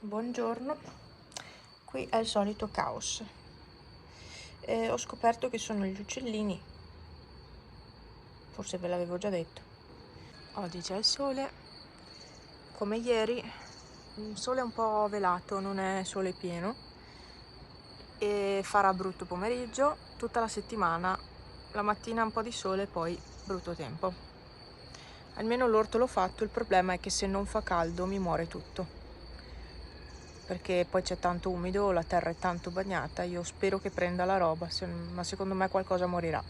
Buongiorno, qui è il solito caos. Ho scoperto che sono gli uccellini, forse ve l'avevo già detto. Oggi c'è il sole, come ieri, il sole è un po' velato, non è sole pieno, e farà brutto pomeriggio, tutta la settimana, la mattina un po' di sole, poi brutto tempo. Almeno l'orto l'ho fatto, il problema è che se non fa caldo mi muore tutto, perché poi c'è tanto umido, la terra è tanto bagnata. Io spero che prenda la roba, ma secondo me qualcosa morirà.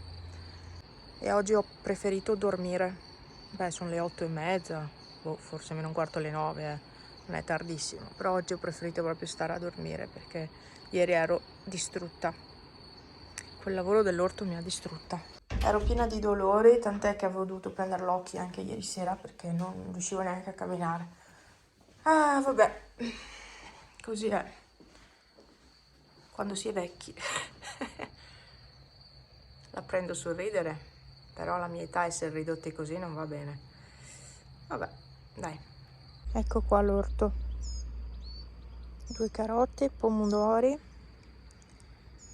E oggi ho preferito dormire. Sono le 8:30, forse meno un quarto alle 9, non è tardissimo, però oggi ho preferito proprio stare a dormire perché ieri ero distrutta. Quel lavoro dell'orto mi ha distrutta. Ero piena di dolori, tant'è che avevo dovuto prendere l'occhio anche ieri sera perché non riuscivo neanche a camminare. Ah, vabbè, così è quando si è vecchi. La prendo sul ridere, però alla mia età essere ridotti così non va bene. Vabbè, dai. Ecco qua l'orto. 2 carote, pomodori,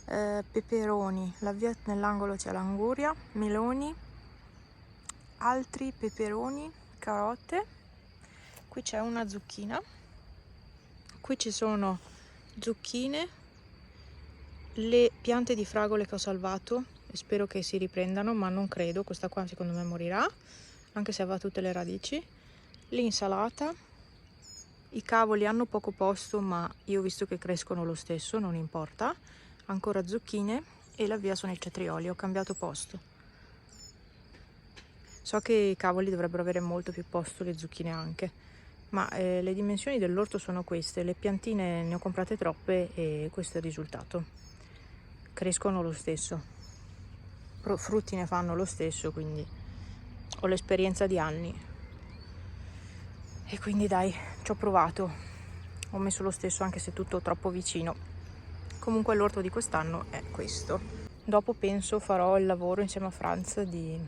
peperoni. Là via nell'angolo c'è l'anguria, meloni, altri peperoni, carote. Qui c'è una zucchina. Qui ci sono zucchine, le piante di fragole che ho salvato e spero che si riprendano, ma non credo. Questa qua secondo me morirà, anche se aveva tutte le radici. L'insalata, i cavoli hanno poco posto, ma io ho visto che crescono lo stesso, non importa. Ancora zucchine e là via sono i cetrioli, ho cambiato posto. So che i cavoli dovrebbero avere molto più posto, le zucchine anche, ma le dimensioni dell'orto sono queste. Le piantine ne ho comprate troppe e questo è il risultato. Crescono lo stesso, frutti ne fanno lo stesso, quindi ho l'esperienza di anni e quindi dai, ci ho provato, ho messo lo stesso anche se tutto troppo vicino. Comunque l'orto di quest'anno è questo. Dopo penso farò il lavoro insieme a Franz di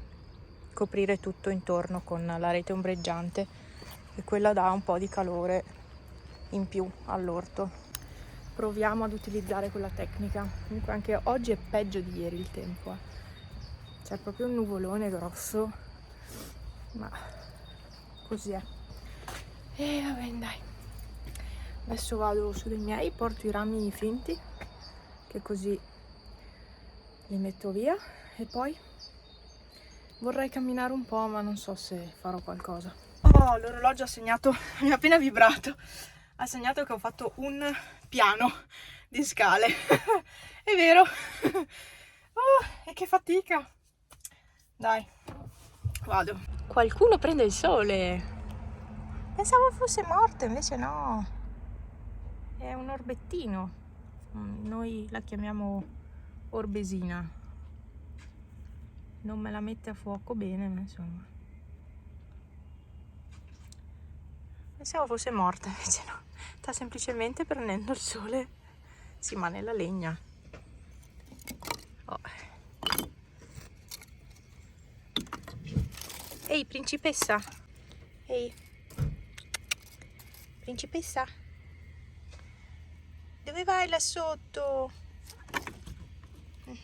coprire tutto intorno con la rete ombreggiante e quella dà un po' di calore in più all'orto. Proviamo ad utilizzare quella tecnica. Comunque anche oggi è peggio di ieri il tempo. C'è proprio un nuvolone grosso, ma così è. E vabbè, dai. Adesso vado su dei miei, porto i rami finti, che così li metto via, e poi vorrei camminare un po', ma non so se farò qualcosa. Oh, l'orologio ha segnato, mi ha appena vibrato, ha segnato che ho fatto un piano di scale. È vero. Oh, e che fatica. Dai, vado. Qualcuno prende il sole. Pensavo fosse morto, invece no. È un orbettino. Noi la chiamiamo orbesina. Non me la mette a fuoco bene, ma insomma. Pensavo fosse morta, invece no. Sta semplicemente prendendo il sole. Sì, ma nella legna. Oh. Ehi, principessa. Ehi. Principessa. Dove vai là sotto?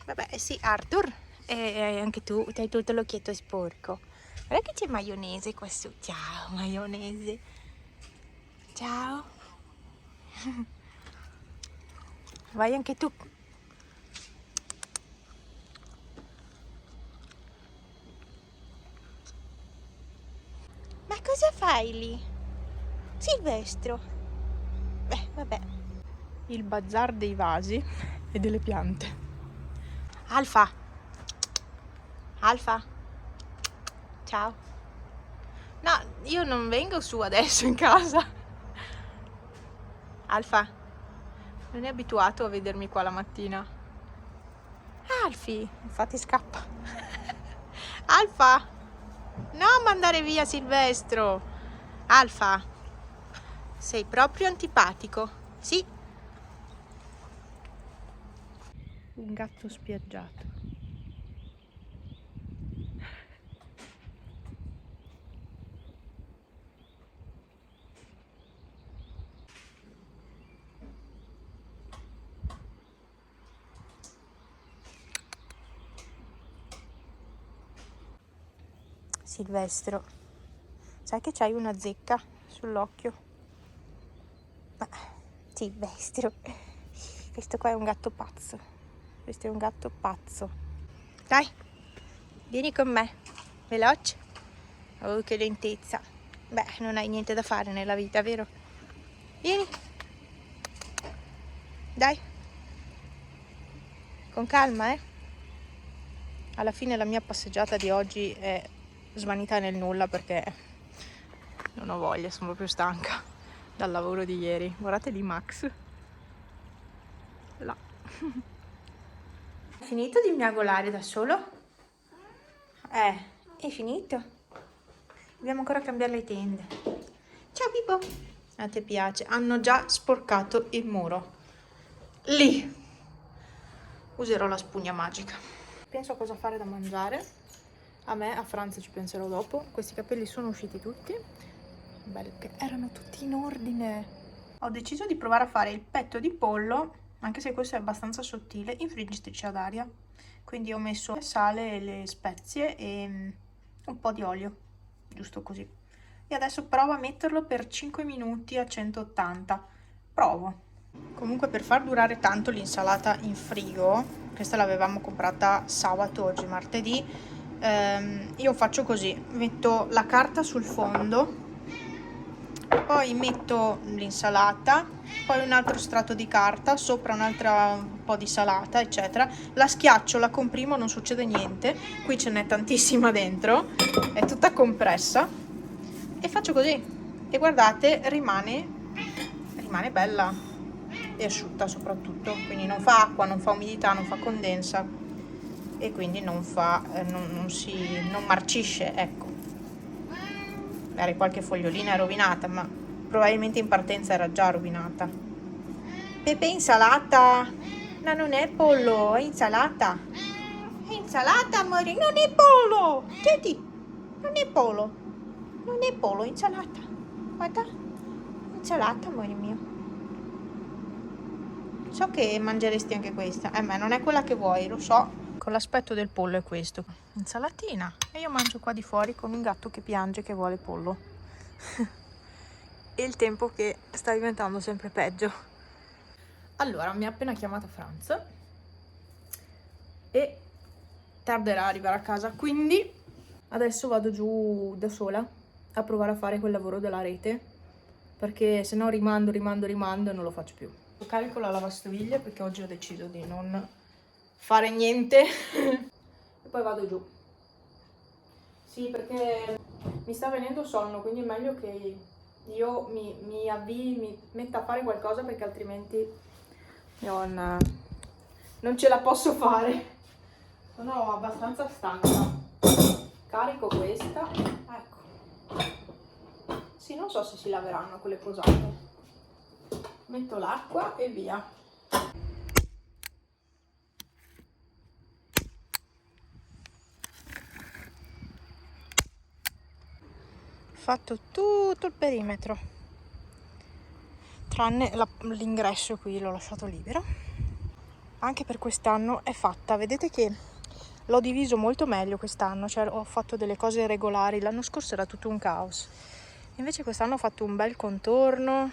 Vabbè, sì, Arthur. E anche tu, hai tutto l'occhietto sporco. Guarda che c'è maionese qua su. Ciao, maionese. Ciao. Vai anche tu. Ma cosa fai lì? Silvestro. Vabbè. Il bazar dei vasi e delle piante. Alfa. Alfa. Ciao. No, io non vengo su adesso in casa. Alfa. Non è abituato a vedermi qua la mattina. Alfi, infatti scappa. Alfa. Non mandare via Silvestro. Alfa. Sei proprio antipatico. Sì. Un gatto spiaggiato. Silvestro, sai che c'hai una zecca sull'occhio? Ma Silvestro, questo qua è un gatto pazzo. Questo è un gatto pazzo. Dai, vieni con me. Veloce. Oh, che lentezza. Beh, non hai niente da fare nella vita, vero? Vieni. Dai. Con calma, eh. Alla fine la mia passeggiata di oggi è svanita nel nulla perché non ho voglia, sono proprio stanca dal lavoro di ieri. Guardate lì Max. Là. Hai finito di miagolare da solo? È finito? Dobbiamo ancora cambiare le tende. Ciao Bibo! A te piace? Hanno già sporcato il muro. Lì! Userò la spugna magica. Penso a cosa fare da mangiare. A me, a Franza ci penserò dopo. Questi capelli sono usciti tutti. Belli, che erano tutti in ordine. Ho deciso di provare a fare il petto di pollo, anche se questo è abbastanza sottile, in friggitrice ad aria. Quindi ho messo sale, le spezie e un po' di olio, giusto così. E adesso provo a metterlo per 5 minuti a 180. Provo. Comunque, per far durare tanto l'insalata in frigo, questa l'avevamo comprata sabato, oggi martedì, io faccio così: metto la carta sul fondo, poi metto l'insalata, poi un altro strato di carta, sopra un po' di salata, eccetera, la schiaccio, la comprimo, non succede niente. Qui ce n'è tantissima dentro, è tutta compressa, e faccio così, e guardate, rimane bella e asciutta soprattutto, quindi non fa acqua, non fa umidità, non fa condensa e quindi non marcisce, ecco. Magari qualche fogliolina è rovinata, ma probabilmente in partenza era già rovinata. Pepe, insalata? No, non è pollo, è insalata. È insalata, amore, non è pollo. Senti, non è pollo. Non è pollo, è insalata. Guarda, insalata, amore mio. So che mangeresti anche questa. Ma non è quella che vuoi, lo so. Con l'aspetto del pollo è questo. Insalatina. E io mangio qua di fuori con un gatto che piange, che vuole pollo. E il tempo che sta diventando sempre peggio. Allora, mi ha appena chiamata Franz e tarderà ad arrivare a casa, quindi adesso vado giù da sola a provare a fare quel lavoro della rete, perché se no rimando e non lo faccio più. Carico la lavastoviglie perché oggi ho deciso di non fare niente e poi vado giù. Sì, perché mi sta venendo sonno, quindi è meglio che io mi avvii, mi metta a fare qualcosa, perché altrimenti non ce la posso fare. Sono abbastanza stanca. Carico questa, ecco. Sì, non so se si laveranno quelle posate. Metto l'acqua e via. Fatto tutto il perimetro, tranne l'ingresso, qui l'ho lasciato libero. Anche per quest'anno è fatta. Vedete che l'ho diviso molto meglio quest'anno, cioè ho fatto delle cose regolari. L'anno scorso era tutto un caos, invece quest'anno ho fatto un bel contorno,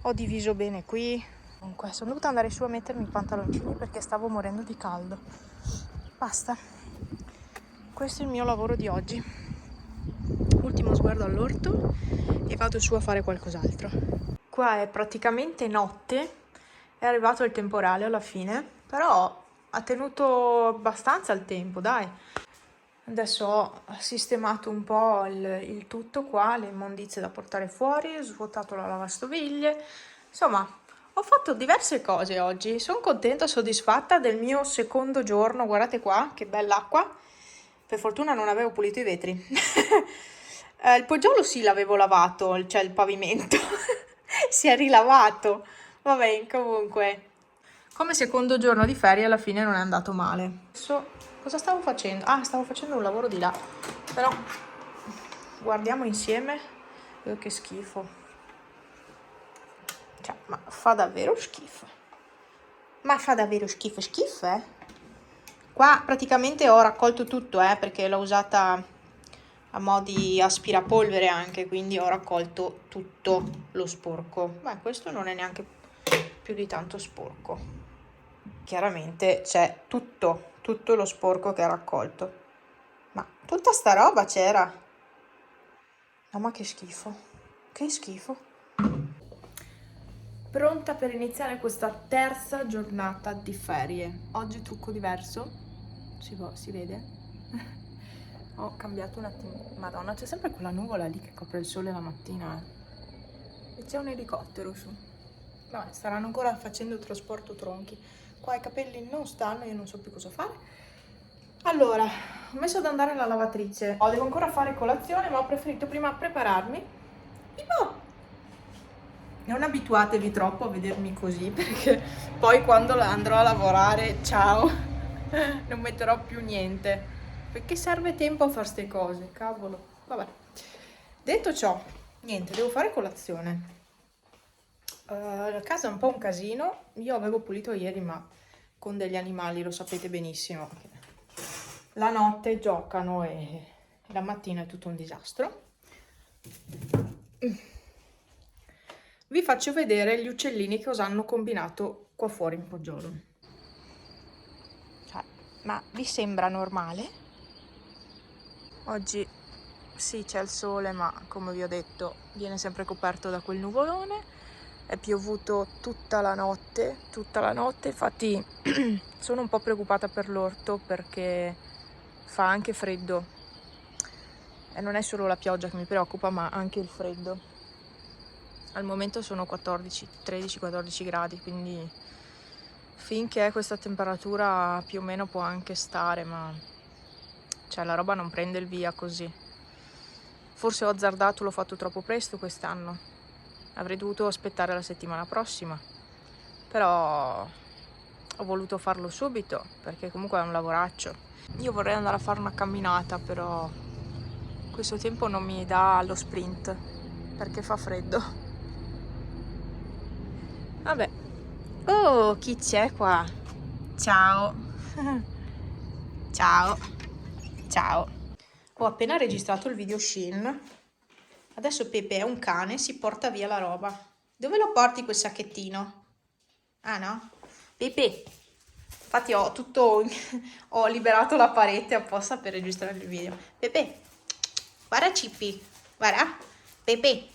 ho diviso bene qui. Comunque sono dovuta andare su a mettermi i pantaloncini perché stavo morendo di caldo. Basta, questo è il mio lavoro di oggi. Ultimo sguardo all'orto e vado su a fare qualcos'altro. Qua è praticamente notte, è arrivato il temporale alla fine, però ha tenuto abbastanza il tempo, dai. Adesso ho sistemato un po' il tutto qua, le immondizie da portare fuori, ho svuotato la lavastoviglie, insomma ho fatto diverse cose oggi. Sono contenta, soddisfatta del mio secondo giorno. Guardate qua, che bella acqua. Per fortuna non avevo pulito i vetri. Il poggiolo sì, l'avevo lavato, cioè il pavimento. Si è rilavato. Vabbè, comunque, come secondo giorno di ferie alla fine non è andato male. Adesso cosa stavo facendo? Ah, stavo facendo un lavoro di là. Però guardiamo insieme. Che schifo. Cioè, ma fa davvero schifo. Ma fa davvero schifo, Qua praticamente ho raccolto tutto, perché l'ho usata a mo' di aspirapolvere anche, quindi ho raccolto tutto lo sporco. Beh, questo non è neanche più di tanto sporco. Chiaramente c'è tutto lo sporco che ha raccolto. Ma tutta sta roba c'era. No, ma che schifo. Che schifo. Pronta per iniziare questa terza giornata di ferie. Oggi trucco diverso. Si vede? Ho cambiato un attimo. Madonna, c'è sempre quella nuvola lì che copre il sole la mattina. E c'è un elicottero su. Vabbè, staranno ancora facendo il trasporto tronchi. Qua i capelli non stanno, io non so più cosa fare. Allora, ho messo ad andare la lavatrice. Devo ancora fare colazione, ma ho preferito prima prepararmi. Non abituatevi troppo a vedermi così, perché poi quando andrò a lavorare, ciao, non metterò più niente. Perché serve tempo a fare ste cose, cavolo. Vabbè. Detto ciò, niente, devo fare colazione. La casa è un po' un casino. Io avevo pulito ieri, ma con degli animali, lo sapete benissimo. La notte giocano e la mattina è tutto un disastro. Vi faccio vedere gli uccellini che cosa hanno combinato qua fuori in Poggiolo. Ma vi sembra normale? Oggi sì, c'è il sole, ma come vi ho detto viene sempre coperto da quel nuvolone. È piovuto tutta la notte, infatti sono un po' preoccupata per l'orto perché fa anche freddo. E non è solo la pioggia che mi preoccupa, ma anche il freddo. Al momento sono 13-14 gradi, quindi finché questa temperatura più o meno può anche stare, ma cioè la roba non prende il via così. Forse ho azzardato, l'ho fatto troppo presto quest'anno. Avrei dovuto aspettare la settimana prossima, però ho voluto farlo subito perché comunque è un lavoraccio. Io vorrei andare a fare una camminata, però questo tempo non mi dà lo sprint perché fa freddo. Vabbè. Oh, chi c'è qua? Ciao. Ciao. Ciao. Ho appena registrato il video Shein. Adesso Pepe è un cane, si porta via la roba. Dove lo porti quel sacchettino? Ah no? Pepe. Infatti ho liberato la parete apposta per registrare il video. Pepe. Guarda Cippi. Guarda. Pepe.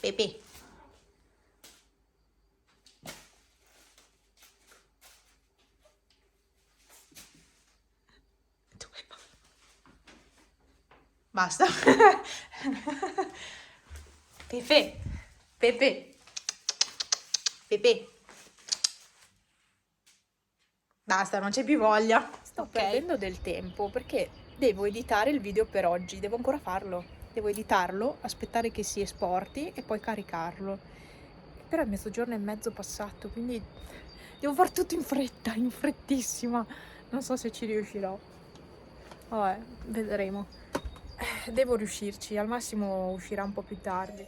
Basta. Pepe. Basta, non c'è più voglia. Sto perdendo del tempo perché devo editare il video per oggi. Devo ancora farlo. Devo editarlo, aspettare che si esporti e poi caricarlo. Però è mezzogiorno e mezzo passato, quindi devo fare tutto in fretta, in frettissima. Non so se ci riuscirò. Vabbè, vedremo. Devo riuscirci, al massimo uscirà un po' più tardi.